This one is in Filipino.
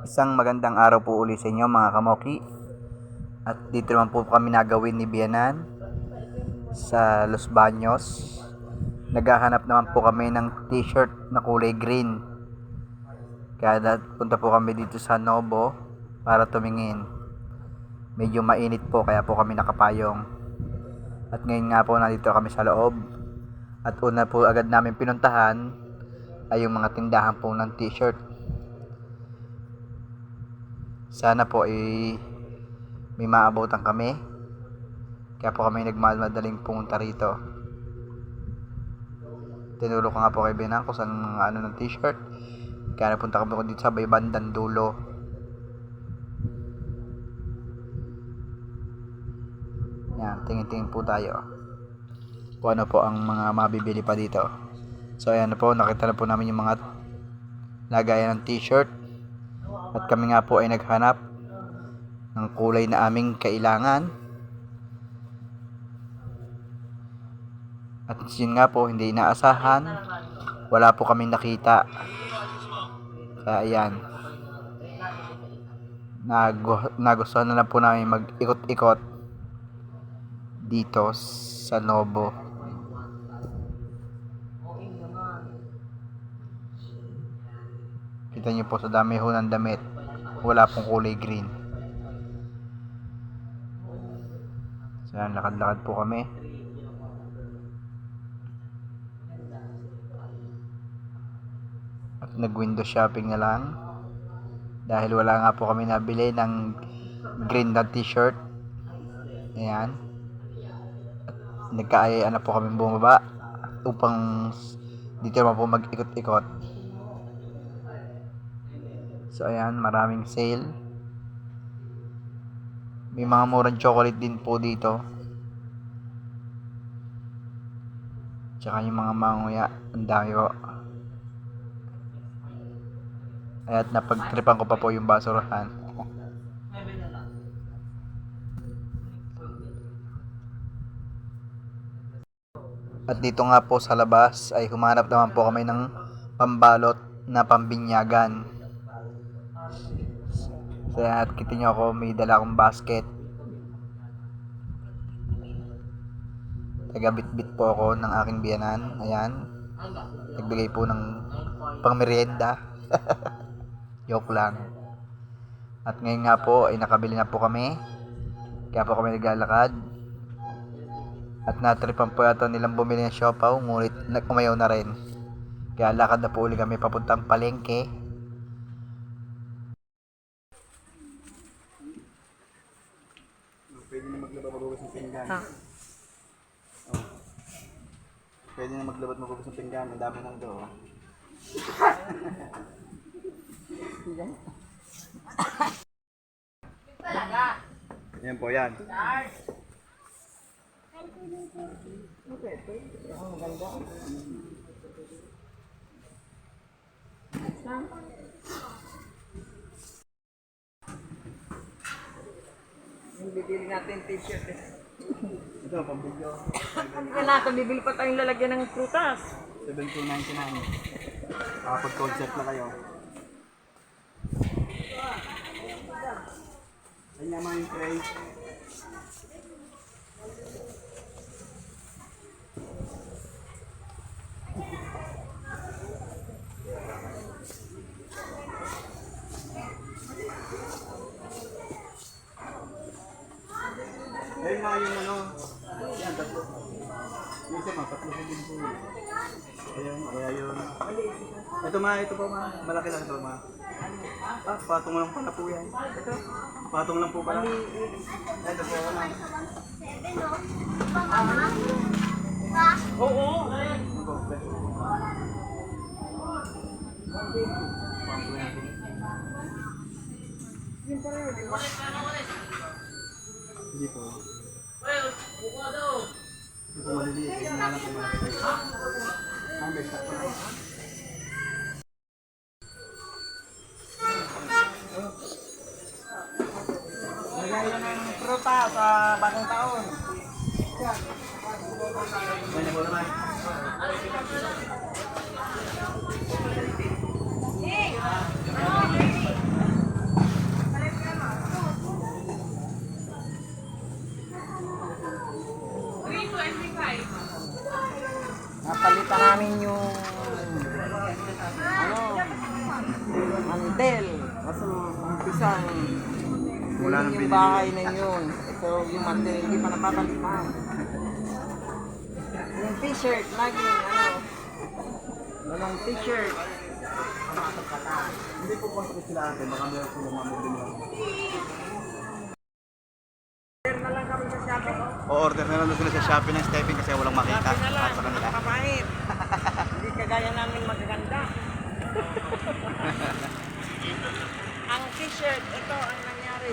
Isang magandang araw po uli sa inyo mga kamoki. At dito naman po kami nagawin ni Bianan sa Los Baños. Naghahanap naman po kami ng t-shirt na kulay green. Kaya punta po kami dito sa Nobo para tumingin. Medyo mainit po kaya po kami nakapayong. At ngayon nga po nandito kami sa loob. At una po agad namin pinuntahan ay yung mga tindahan po ng t-shirt. Sana po may maabutan kami. Kaya po kami nagmamadaling pumunta rito. Tinuro ko nga po kay Benang kung saan mga ng t-shirt. Kaya napunta kami dito sa may bandang dulo. Yan, tingin-tingin po tayo kung ano po ang mga mabibili pa dito. So ayan na po, nakita na po namin yung mga lagayan ng t-shirt. At kami nga po ay naghanap ng kulay na aming kailangan. At yun nga po, hindi inaasahan. Wala po kami nakita. Kaya ayan. Nagustuhan na lang po namin mag-ikot-ikot dito sa Nobo. Kita nyo po sa dami ho ng damit. Wala pong kulay green. So yan, lakad-lakad po kami. At nag-window shopping na lang. Dahil wala nga po kami nabili ng green na t-shirt. Ayan. At nagkaayaan na po kami bumaba upang dito naman po mag-ikot-ikot. So ayan, maraming sale. May mga murang chocolate din po dito. Tsaka yung mga manguya, ang dami po. At napagtripan ko pa po yung basurahan. At dito nga po sa labas ay humanap naman po kami ng pambalot na pambinyagan. Kaya at kita nyo ako, may dala akong basket. Taga-bit-bit po ako ng aking biyanan. Ayan. Nagbigay po ng pangmerienda. Joke lang. At ngayon nga po ay nakabili na po kami. Kaya po kami naglalakad. At natripan po yata nilang bumili ng siopaw. Ngunit umayaw na rin. Kaya lakad na po uli kami papuntang palengke. Pwede na maglaba magugas ng pinggan. Oh. Pwede na maglaba magugas ng pinggan. Ang dami nang doon. Yan po yan. Ang ganda. Yung bibili natin t-shirt eh. Ito, pambigyo. Kailangan bibili pa tayong lalagyan ng prutas. $17.99. Kapag-concept na kayo. Ay naman yung tray. Ayun nga yung ano. Yan, tatlo. Yung isa ma, tatlo din po. Ayun, kaya yun. Ito ma, ito po ma. Malaki lang ito ma. Ah, patong lang pala po yan. Ito. Patong lang po pala. Ito po ma. Oo. Hindi po. Hindi po maliliit. Hindi na lang po maliliit. Ah, may stock pa. Lagay na ng pruta sa bagong taon. Yan po naman. Mandel. Kasi umpisang Wala nang yung binili. bahay na yun. Ito yung Mandel, hindi pa napapalitan. Yung t-shirt, laging ano. Walang t-shirt. Hindi po kontak sila ate, baka meron po mga mabili. Order na lang kami sa Shopee. O-order na lang doon sila sa Shopee ng Stephen kasi walang makita Shopee na lang, sa kanila. kapahit. Hindi kagaya namin magaganda. Ang t-shirt, ito ang nangyari.